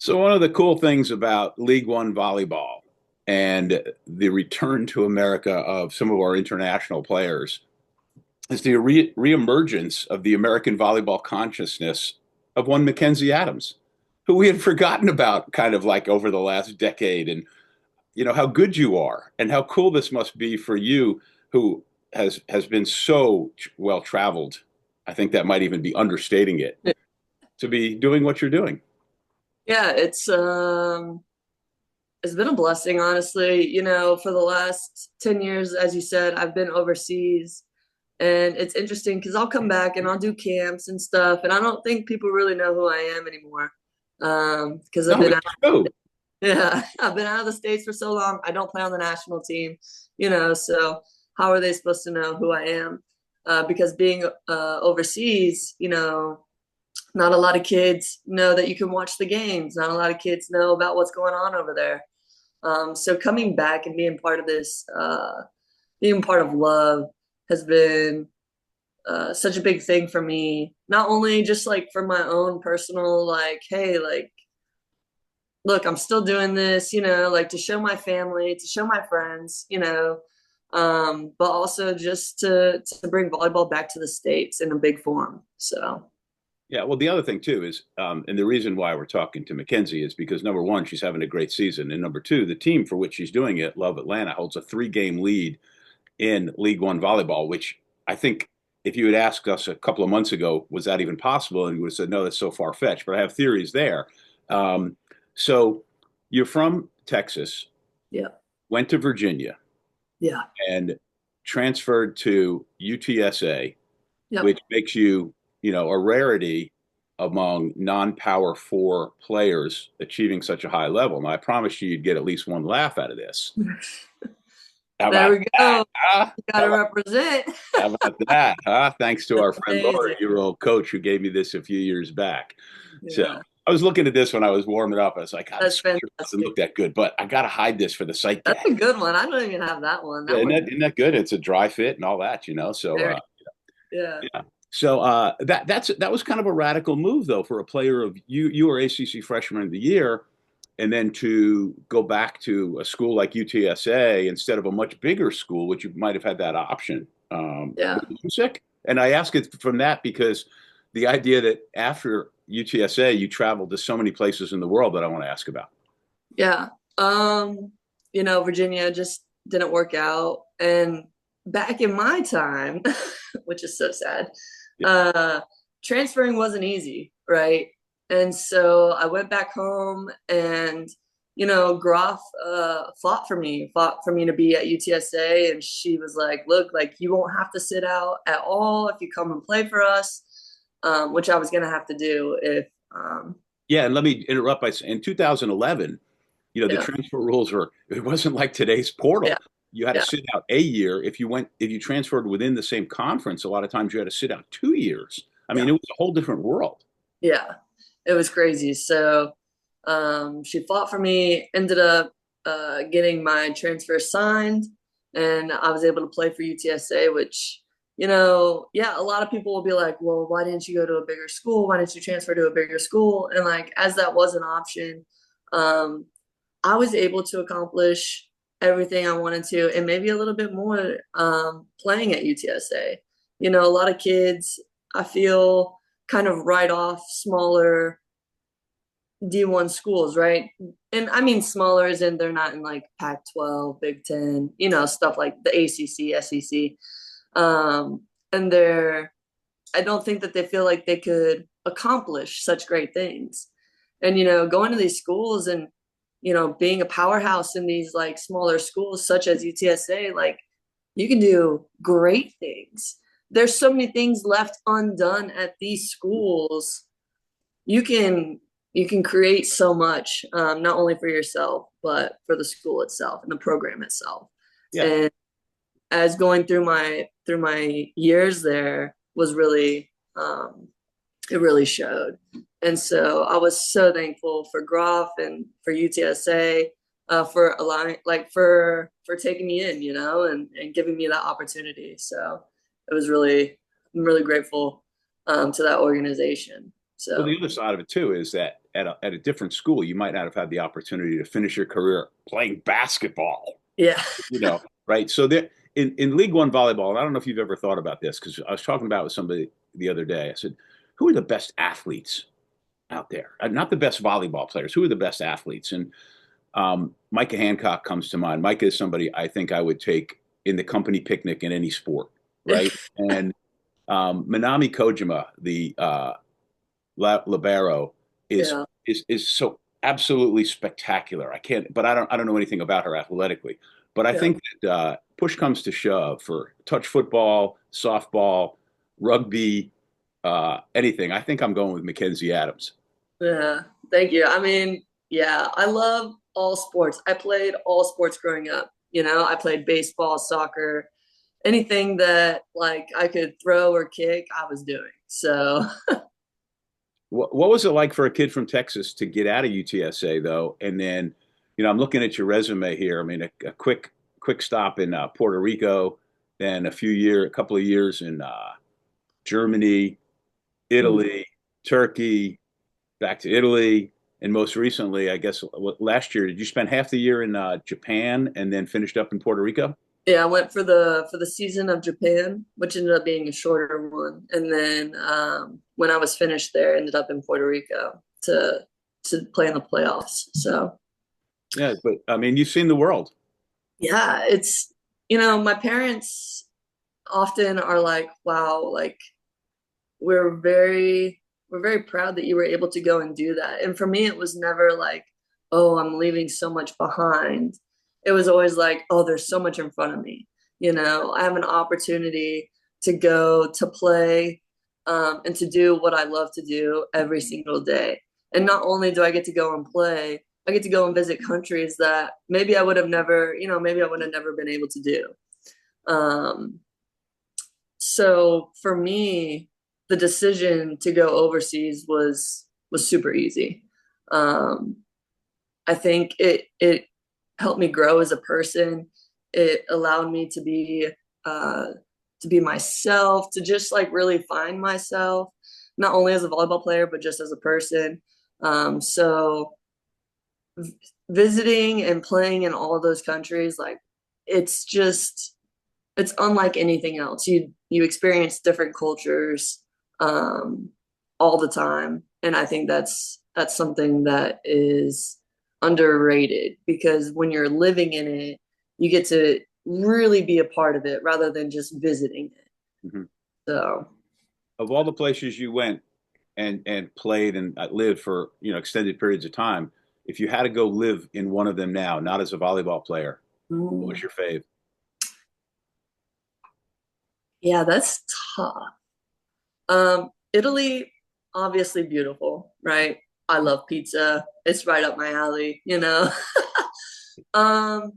So one of the cool things about League One Volleyball and the return to America of some of our international players is the reemergence of the American volleyball consciousness of one McKenzie Adams, who we had forgotten about kind of like over the last decade. And how good you are and how cool this must be for you, who has been so well traveled. I think that might even be understating it, to be doing what you're doing. Yeah, it's been a blessing, honestly. For the last 10 years, as you said, I've been overseas. And it's interesting because I'll come back and I'll do camps and stuff, and I don't think people really know who I am anymore. Because I've No, been it's out, true. yeah, I've been out of the States for so long. I don't play on the national team, so how are they supposed to know who I am? Because being overseas, not a lot of kids know that you can watch the games. Not a lot of kids know about what's going on over there. So coming back and being part of this, being part of Love has been such a big thing for me. Not only just like for my own personal, like, hey, like, look, I'm still doing this, like to show my family, to show my friends, but also just to bring volleyball back to the States in a big form. So. Yeah, well, the other thing too is, and the reason why we're talking to Mackenzie is because number one, she's having a great season, and number two, the team for which she's doing it, Love Atlanta, holds a three-game lead in League One volleyball. Which I think, if you had asked us a couple of months ago, was that even possible, and we would have said no, that's so far fetched. But I have theories there. Um, so you're from Texas, Yeah. went to Virginia, Yeah. and transferred to UTSA, Yep. which makes you, a rarity among non-power four players achieving such a high level. Now, I promised you you'd get at least one laugh out of this. How There about we that? go. Huh? You got to represent. How about that? Huh? Thanks to That's our friend Laura, amazing. your old coach, who gave me this a few years back. So Yeah. I was looking at this when I was warming up. I was like, God, That's this picture doesn't fantastic. look that good, but I got to hide this for the site That's gag. a good one. I don't even have that one. Yeah, That one's isn't that good? It's a dry fit and all that. So very, yeah. yeah. So that was kind of a radical move, though, for a player of you. You were ACC Freshman of the Year, and then to go back to a school like UTSA instead of a much bigger school, which you might have had that option. Yeah. Were you sick? And I ask it from that because the idea that after UTSA you traveled to so many places in the world that I want to ask about. Yeah. Virginia just didn't work out. And back in my time, which is so sad, Yeah. uh, transferring wasn't easy, right? And so I went back home and, Groff fought for me to be at UTSA. And she was like, look, like you won't have to sit out at all if you come and play for us, which I was going to have to do if, Yeah, and let me interrupt by saying in 2011, the yeah, transfer rules it wasn't like today's yeah, portal. You had to yeah, sit out a year. If you transferred within the same conference, a lot of times you had to sit out 2 years. I mean, yeah. it was a whole different world. Yeah, it was crazy. So she fought for me, ended up getting my transfer signed, and I was able to play for UTSA, which, yeah, a lot of people will be like, well, why didn't you go to a bigger school? Why didn't you transfer to a bigger school? And like, as that was an option, um, I was able to accomplish everything I wanted to, and maybe a little bit more playing at UTSA. A lot of kids, I feel, kind of write off smaller D1 schools, right? And I mean smaller as in they're not in like Pac-12, Big Ten, stuff like the ACC, SEC. And I don't think that they feel like they could accomplish such great things. And, going to these schools and, being a powerhouse in these like smaller schools such as UTSA, like you can do great things. There's so many things left undone at these schools. You can create so much, not only for yourself but for the school itself and the program itself. Yeah. And as going through my years there was really, it really showed. And so I was so thankful for Groff and for UTSA, for allowing, like, for taking me in, and giving me that opportunity. So it was really, I'm really grateful to that organization. Well, So the other side of it too is that at a different school, you might not have had the opportunity to finish your career playing basketball, yeah. right? So there in League One volleyball, and I don't know if you've ever thought about this because I was talking about it with somebody the other day. I said, who are the best athletes out there? Not the best volleyball players. Who are the best athletes? And Micah Hancock comes to mind. Micah is somebody I think I would take in the company picnic in any sport, right? And Minami Kojima, the libero, is Yeah. is so absolutely spectacular. But I don't know anything about her athletically. But I Yeah. think that push comes to shove for touch football, softball, rugby, anything. I think I'm going with McKenzie Adams. Yeah. Thank you. I mean, yeah, I love all sports. I played all sports growing up. I played baseball, soccer, anything that like I could throw or kick, I was doing. So, What was it like for a kid from Texas to get out of UTSA though? And then, I'm looking at your resume here. I mean, a quick stop in Puerto Rico, then a couple of years in Germany, Italy, Turkey, back to Italy, and most recently, I guess last year, did you spend half the year in Japan and then finished up in Puerto Rico? yeah, I went for the season of Japan, which ended up being a shorter one, and then when I was finished there, ended up in Puerto Rico to play in the playoffs. So Yeah, but I mean, you've seen the world. yeah, it's my parents often are like, "Wow, like we're very we're very proud that you were able to go and do that." And for me, it was never like, "Oh, I'm leaving so much behind." It was always like, "Oh, there's so much in front of me." I have an opportunity to go to play and to do what I love to do every single day. And not only do I get to go and play, I get to go and visit countries that maybe I would have never, maybe I would have never been able to do. Um, so for me, the decision to go overseas was super easy. Um, I think it helped me grow as a person. It allowed me uh, to be myself, to just like really find myself, not only as a volleyball player but just as a person. So visiting and playing in all of those countries, like it's just it's unlike anything else. You experience different cultures um, all the time, and I think that's something that is underrated because when you're living in it, you get to really be a part of it rather than just visiting it. Mhm. So Of all the places you went and played and lived for extended periods of time, if you had to go live in one of them now, not as a volleyball player, what was mm, your fave? yeah, that's tough. Italy, obviously beautiful, right? I love pizza. It's right up my alley. Um,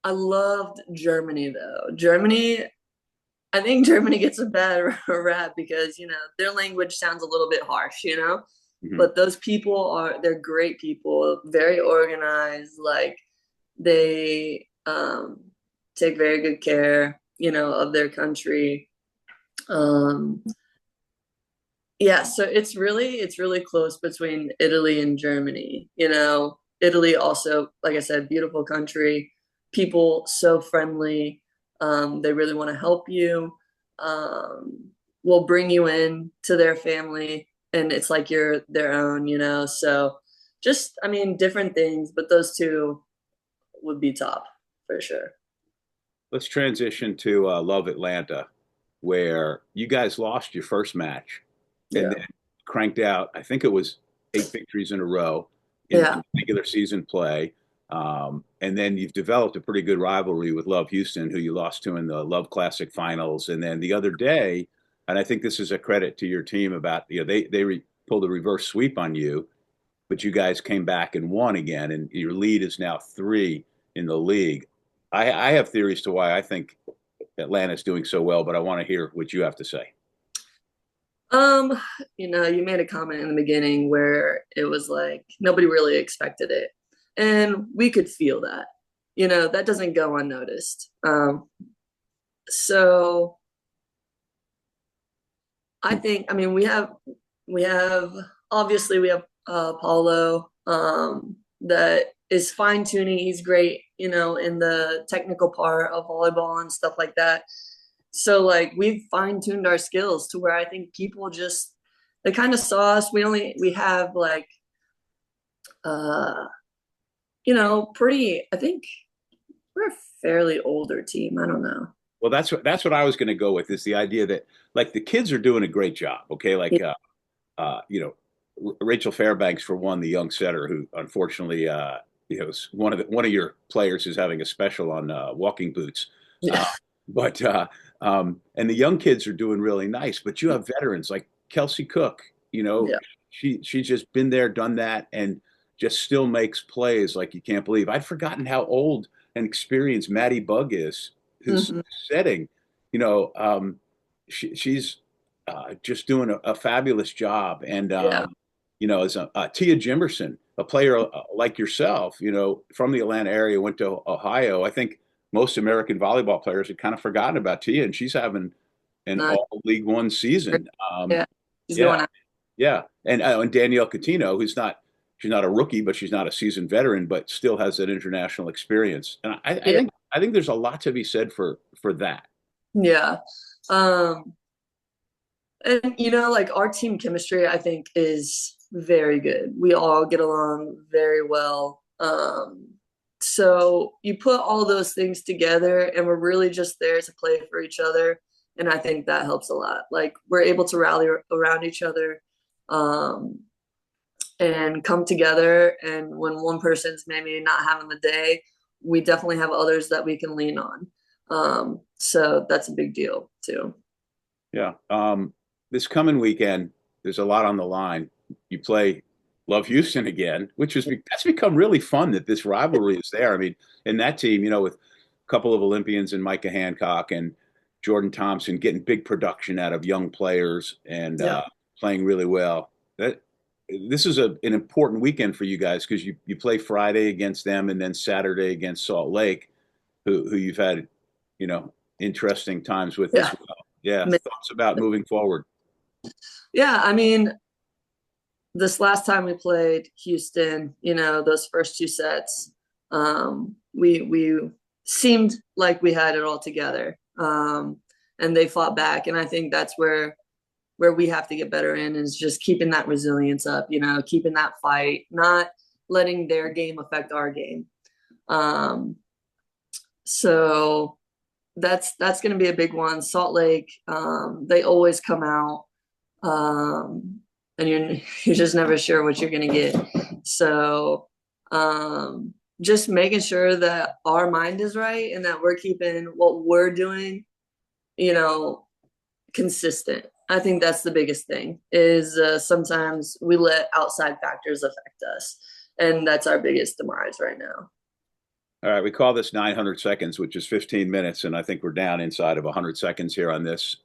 I loved Germany though. I think Germany gets a bad rap because, their language sounds a little bit harsh. Mhm. But those people they're great people, very organized, like they take very good care, of their country. Um, yeah, so it's really close between Italy and Germany. Italy also, like I said, beautiful country, people so friendly. They really want to help you. Will bring you in to their family, and it's like you're their own. So just, I mean, different things, but those two would be top for sure. Let's transition to Love Atlanta, where you guys lost your first match and Yeah, then cranked out, I think it was 8 victories in a row in yeah, regular season play. And then you've developed a pretty good rivalry with Love Houston, who you lost to in the Love Classic finals. And then the other day, and I think this is a credit to your team about, pulled a reverse sweep on you, but you guys came back and won again, and your lead is now 3 in the league. I have theories to why I think Atlanta's doing so well, but I want to hear what you have to say. Um, you made a comment in the beginning where it was like nobody really expected it. And we could feel that. That doesn't go unnoticed. So I think, I mean, we have we have obviously we have Paulo that is fine tuning. He's great, in the technical part of volleyball and stuff like that. So like we've fine tuned our skills to where I think people just they kind of saw us. We have like uh pretty I think we're a fairly older team. I don't know. Well, that's what I was going to go with is the idea that like the kids are doing a great job. Okay, Yeah. like you know, Rachel Fairbanks for one, the young setter who unfortunately is one of your players who's having a special on walking boots. Uh, Yeah. but and the young kids are doing really nice. But you have veterans like Kelsey Cook. Yeah. She's just been there, done that, and just still makes plays like you can't believe. I'd forgotten how old and experienced Maddie Bug is, who's Hmm. setting. You know, she's just doing a fabulous job. And Yeah. as Tia Jimerson, a player like yourself, from the Atlanta area, went to Ohio. I think most American volleyball players had kind of forgotten about Tia, and she's having an Nice. all League One season. Yeah. She's Yeah, going out. yeah, and Danielle Coutinho, she's not a rookie, but she's not a seasoned veteran, but still has that international experience. And Yeah. I think there's a lot to be said for that. Yeah. Um, and like our team chemistry, I think, is very good. We all get along very well. So you put all those things together, and we're really just there to play for each other. And I think that helps a lot. Like we're able to rally around each other, um, and come together. And when one person's maybe not having the day, we definitely have others that we can lean on. So that's a big deal too. Yeah. This coming weekend, there's a lot on the line. You play Love Houston again, that's become really fun that this rivalry is there. I mean, in that team, with a couple of Olympians and Micah Hancock and Jordan Thompson getting big production out of young players and Yeah. playing really well. This is an important weekend for you guys because you play Friday against them and then Saturday against Salt Lake, who you've had, interesting times with as Yeah. well. Yeah. Thoughts about moving forward. Yeah. I mean, this last time we played Houston, those first two sets, we seemed like we had it all together. And they fought back. And I think that's where we have to get better in is just keeping that resilience up, keeping that fight, not letting their game affect our game. Um, so that's going to be a big one. Salt Lake, they always come out, and you're just never sure what you're going to get. So just making sure that our mind is right and that we're keeping what we're doing, you know, consistent. I think that's the biggest thing is sometimes we let outside factors affect us. And that's our biggest demise right now. All right, we call this 900 seconds, which is 15 minutes, and I think we're down inside of 100 seconds here on this.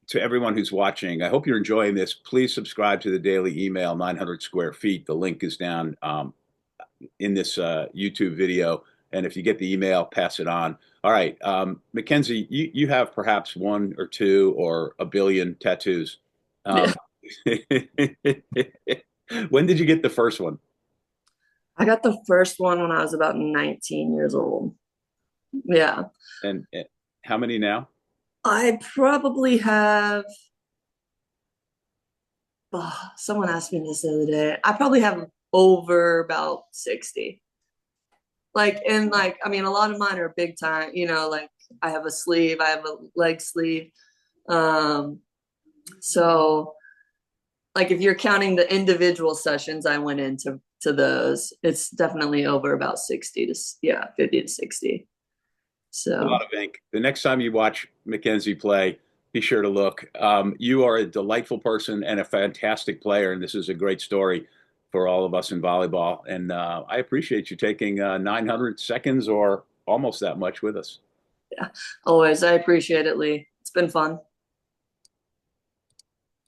To everyone who's watching, I hope you're enjoying this. Please subscribe to the daily email, 900 Square Feet. The link is down in this YouTube video. And if you get the email, pass it on. All right, McKenzie, you have perhaps one or two or a billion tattoos. Yeah. Um, when did you get the first one? I got the first one when I was about 19 years old. Yeah. And how many now? I probably have, someone asked me this the other day. I probably have over about 60. Like, and like, I mean, a lot of mine are big time, like I have a sleeve, I have a leg sleeve. Um, so like if you're counting the individual sessions I went into those, it's definitely over about 60 to 50 to 60. A So lot of ink. The next time you watch McKenzie play, be sure to look. You are a delightful person and a fantastic player, and this is a great story for all of us in volleyball. And I appreciate you taking 900 seconds or almost that much with us. yeah, always. I appreciate it, Lee. It's been fun.